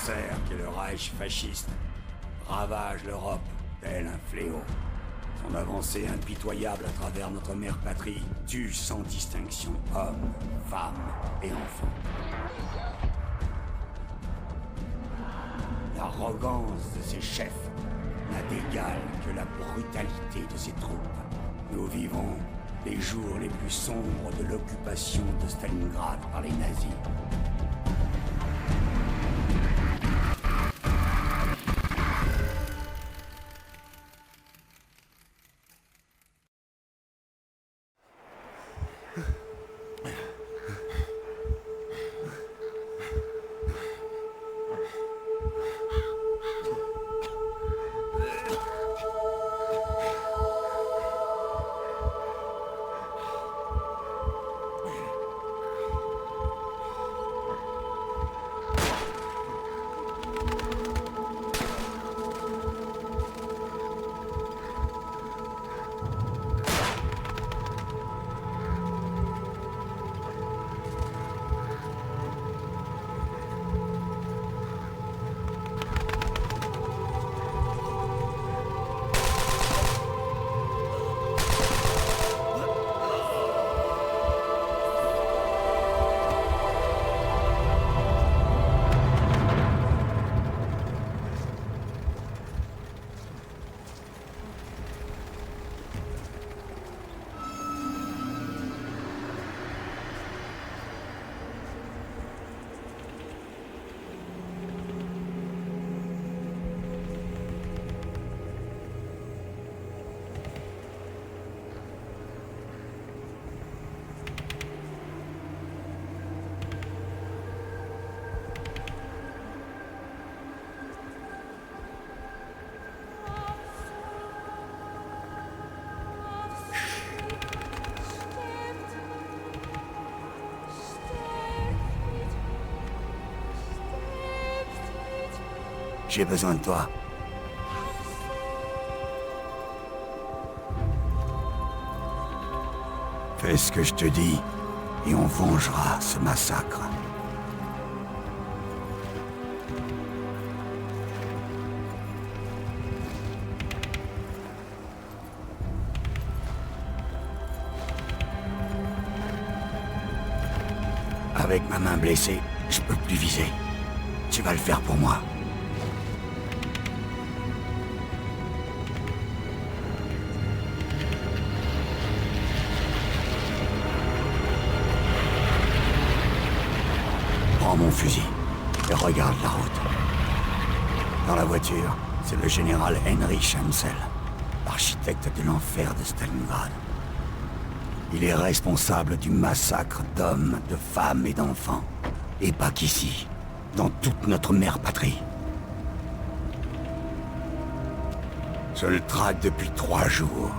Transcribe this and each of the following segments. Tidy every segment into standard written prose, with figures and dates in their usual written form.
cancer qu'est le Reich fasciste ravage l'Europe tel un fléau. Son avancée impitoyable à travers notre mère patrie tue sans distinction hommes, femmes et enfants. L'arrogance de ses chefs n'a d'égal que la brutalité de ses troupes. Nous vivons les jours les plus sombres de l'occupation de Stalingrad par les nazis. J'ai besoin de toi. Fais ce que je te dis, et on vengera ce massacre. Avec ma main blessée, je peux plus viser. Tu vas le faire pour moi. Prends mon fusil et regarde la route. Dans la voiture, c'est le général Heinrich Amsel, l'architecte de l'enfer de Stalingrad. Il est responsable du massacre d'hommes, de femmes et d'enfants. Et pas qu'ici, dans toute notre mère patrie. Je le traque depuis 3 jours.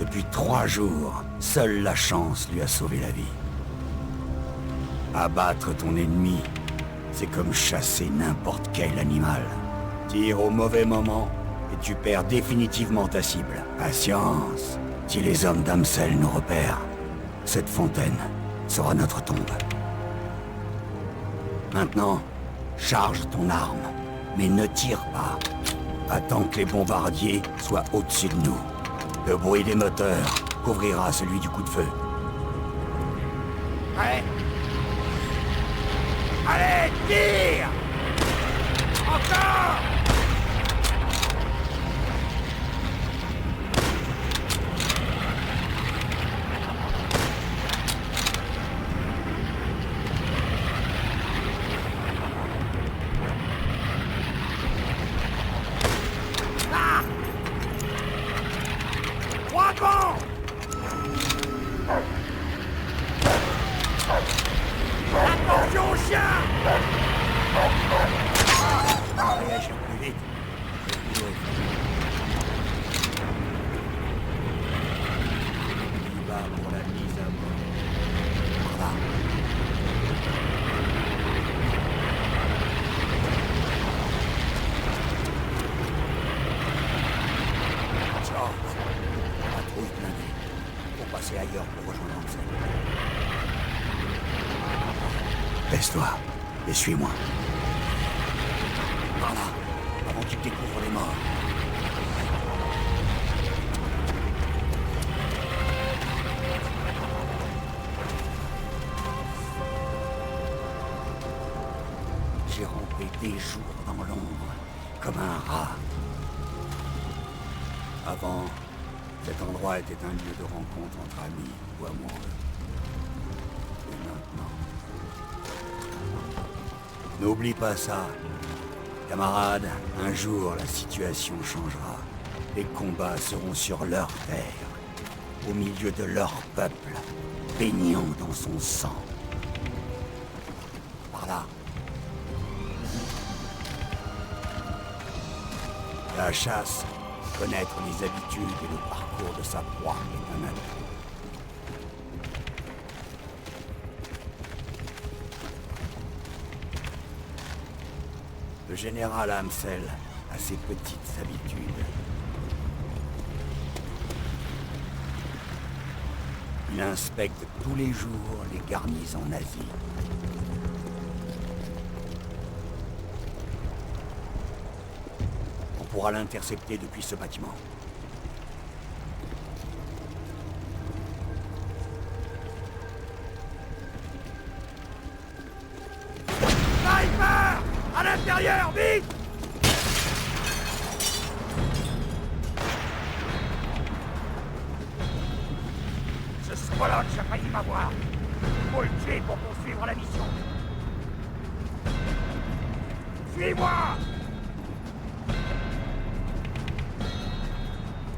Depuis 3 jours, seule la chance lui a sauvé la vie. Abattre ton ennemi, c'est comme chasser n'importe quel animal. Tire au mauvais moment et tu perds définitivement ta cible. Patience. Si les hommes d'Amsel nous repèrent, cette fontaine sera notre tombe. Maintenant, charge ton arme, mais ne tire pas. Attends que les bombardiers soient au-dessus de nous. Le bruit des moteurs couvrira celui du coup de feu. Prêt ? Allez, tire ! Encore ! Attention au chien! Réagir plus vite. Il va pour la mise à mort. Voilà. Charles, patrouille blindée. Faut passer ailleurs pour rejoindre Amsel. Laisse-toi et suis-moi. mort. J'ai rampé des jours dans l'ombre, comme un rat. Avant, cet endroit était un lieu de rencontre entre amis ou amoureux. Et maintenant... N'oublie pas ça. Camarade, un jour la situation changera. Les combats seront sur leur terre, au milieu de leur peuple, baignant dans son sang. Par là. La chasse, connaître les habitudes et le parcours de sa proie est un atout. Le général Amsel a ses petites habitudes. Il inspecte tous les jours les garnisons nazies. On pourra l'intercepter depuis ce bâtiment. Sniper! À l'intérieur, vite! Ce Swallow a failli m'avoir. Faut le tuer pour poursuivre la mission. Suis-moi!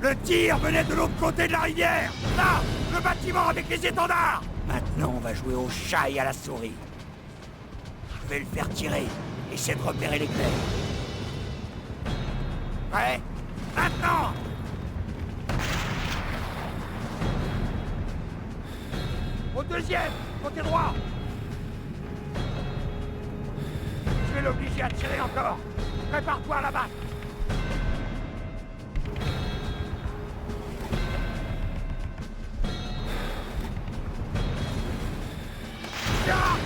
Le tir venait de l'autre côté de la rivière! Là! Le bâtiment avec les étendards! Maintenant, on va jouer au chat et à la souris. Je vais le faire tirer. Essaie de repérer l'éclair. Prêt? Maintenant! Au deuxième, côté droit. Je vais l'obliger à tirer encore. Prépare-toi à la batte. Tiens!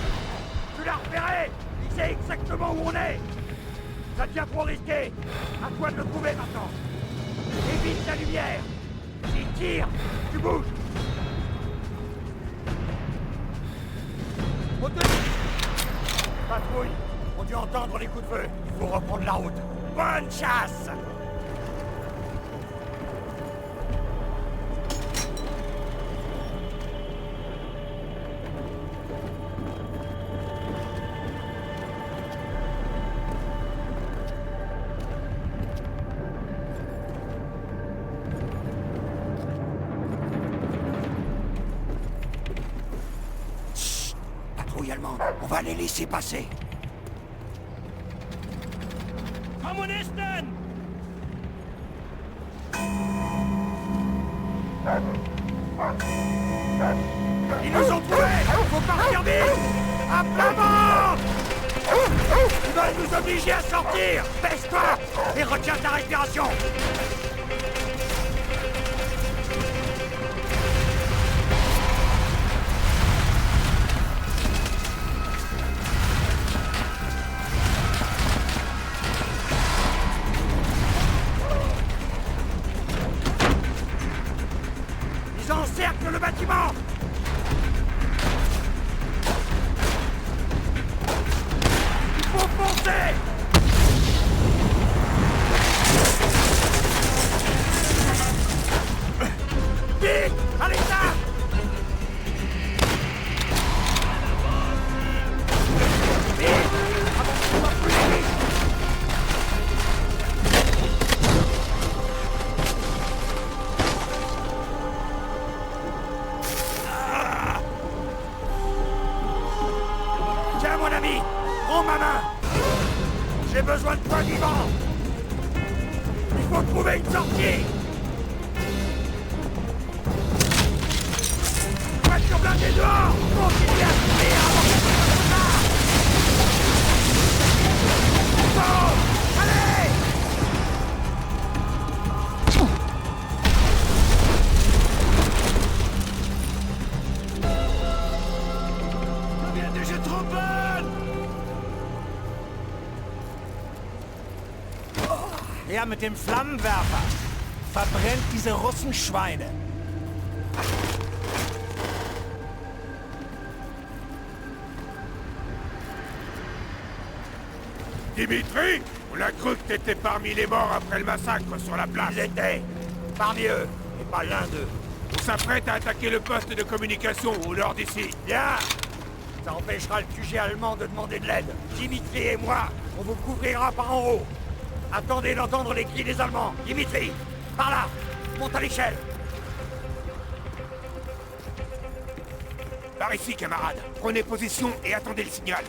Tu l'as repéré! Il sait exactement où on est! Ça devient trop risqué! À toi de le trouver maintenant! Évite la lumière! S'il tire, tu bouges! Patrouille! On dû entendre les coups de feu! Il faut reprendre la route! Bonne chasse! Allemande. On va les laisser passer. Kommunisten! Ils nous ont trouvés! Faut partir vite! À plat ventre! Ils veulent nous obliger à sortir! Baisse-toi! Et retiens ta respiration! Encercle le bâtiment! Il faut foncer! Vite! À l'état! Vite! Avant qu'on soit brûlé vite! Tiens, mon ami, prends ma main. J'ai besoin de toi vivant. Il faut trouver une sortie. Voiture blindée dehors. Continuez à courir avant que ça soit tard. Bon, allez. Ça vient déjà trop bonne. Her mit dem Flammenwerfer! Verbrennt diese Russenschweine! Dimitri, on a cru que t'étais parmi les morts après le massacre sur la place. Ils étaient parmi eux, et pas l'un d'eux. On s'apprête à attaquer le poste de communication au nord d'ici. Bien. Ça empêchera le QG allemand de demander de l'aide. Dimitri et moi, on vous couvrira par en haut. Attendez d'entendre les cris des Allemands. Dimitri, par là, monte à l'échelle. Par ici, camarades. Prenez position et attendez le signal.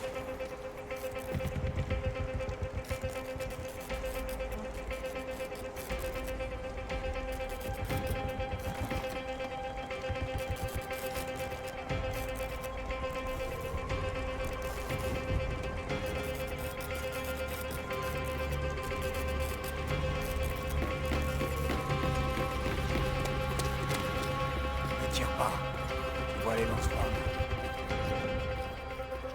Ne tire pas. Tu vois les lance-flammes.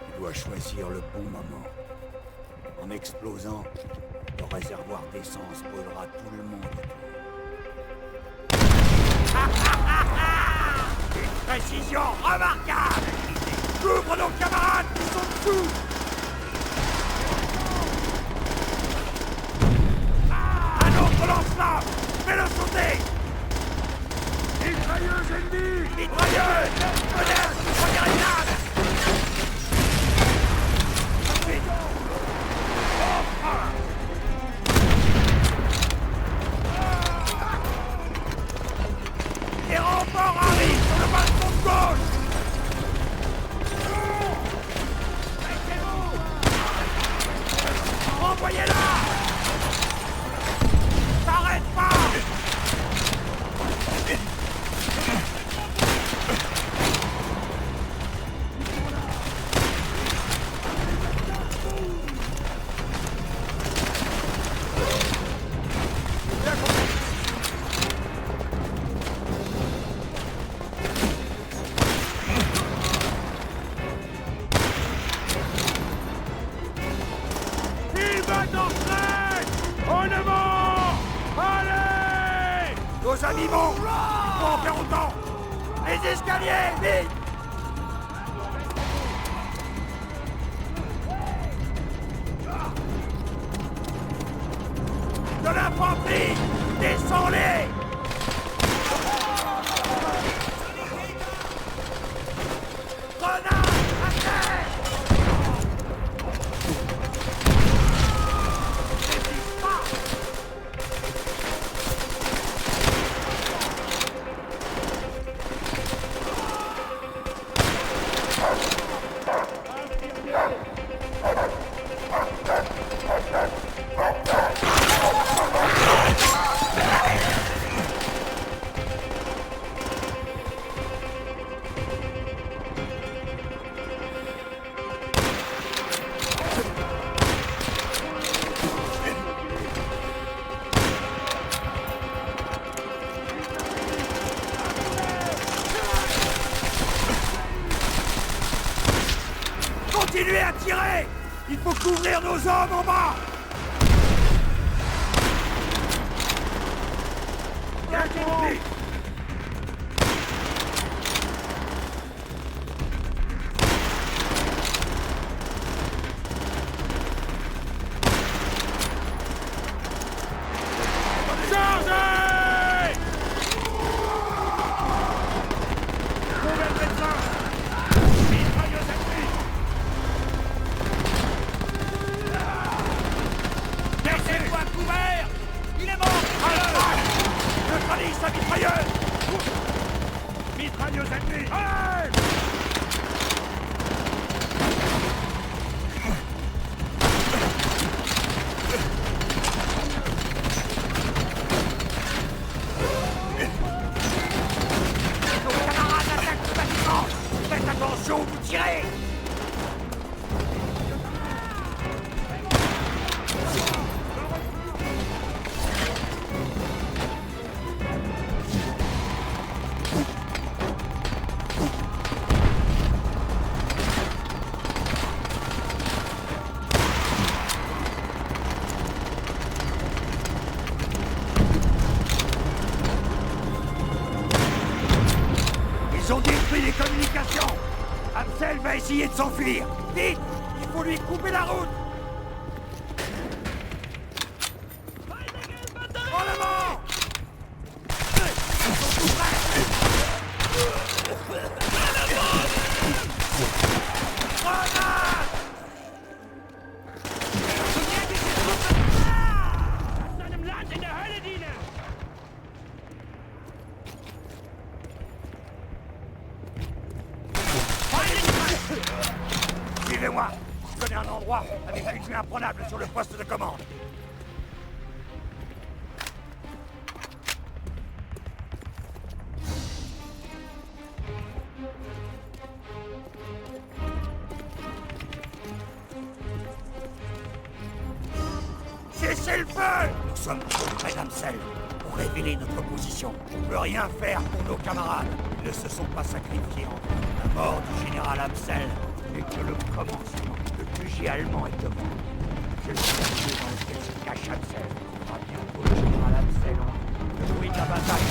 Tu dois choisir le bon moment. En explosant, le réservoir d'essence brûlera tout le monde. Une précision remarquable. Couvre nos camarades qui sont dessous. Un autre lance-flamme. Fais-le sauter. Mitrailleuse ennemie! Mitrailleuse. Fenêtre, première étape. Les renforts arrivent sur le balcon de gauche. Envoyez-la. T'arrête pas. Il va d'entrer! En avant! Allez! Nos amis vont. Il faut en faire autant. Les escaliers, vite. De l'infanterie. Descends-les. Grenade à terre. N'hésite pas. Continuez à tirer. Il faut couvrir nos hommes en bas. Bien compris! Chargez! Trouvez le médecin! Mitrailleuse ennemie! Laissez-moi couvert. Il est mort. Neutralise sa mitrailleuse. Mitrailleuse ennemie! Allez! Nos camarades attaquent le bâtiment. Faites attention, vous tirez. les communications. Amsel va essayer de s'enfuir. Vite! Il faut lui couper la route! En avant! Ils sont tout prêts! Grenade! Seinem Land in der Hölle dienen! Suivez-moi! Je connais un endroit avec une vue imprenable sur le poste de commande. Cessez le feu! Nous sommes trop près d'Amsel pour révéler notre position. On ne peut rien faire pour nos camarades. Ils ne se sont pas sacrifiés en vain. La mort du général Amsel n'est que le commencement. Le fusil allemand est devant. Je suis le lieu dans lequel se cache Amsel. On va bientôt le général Amsel en vie. Le bruit de la bataille.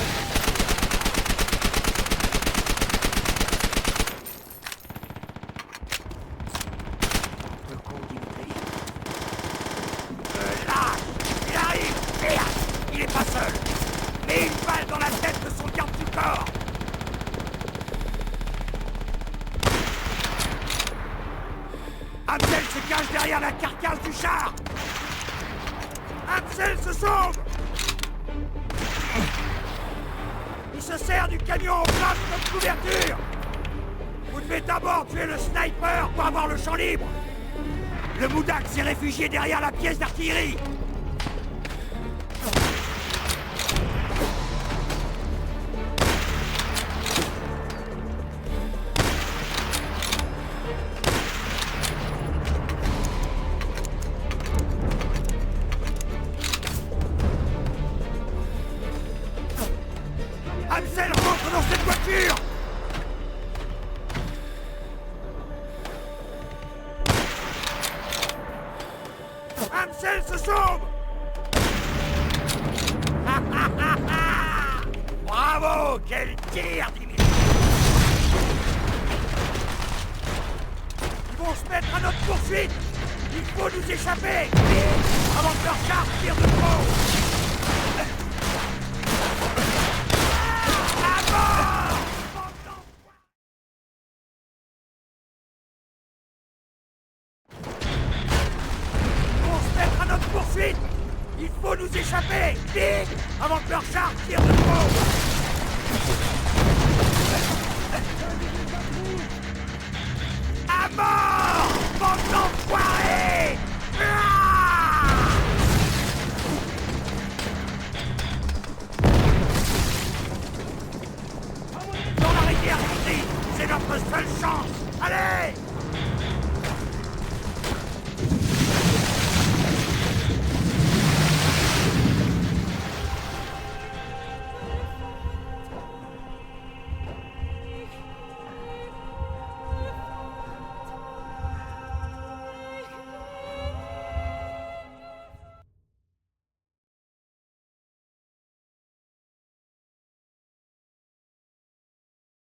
Il est pas seul, mais une balle dans la tête de son garde du corps. Amsel se cache derrière la carcasse du char. Amsel se sauve. Il se sert du camion en place comme couverture. Vous devez d'abord tuer le sniper pour avoir le champ libre. Le Moudak s'est réfugié derrière la pièce d'artillerie. Amsel rentre dans cette voiture! Amsel se sauve! Bravo! Quel tir, Dimitri! Ils vont se mettre à notre poursuite! Il faut nous échapper! Vite! Avant que leur char tire de trop! Poursuite! Il faut nous échapper! Vite! Avant que leur char tire de trop! À mort! Bande d'enfoirés! Dans la rivière, c'est notre seule chance! Allez!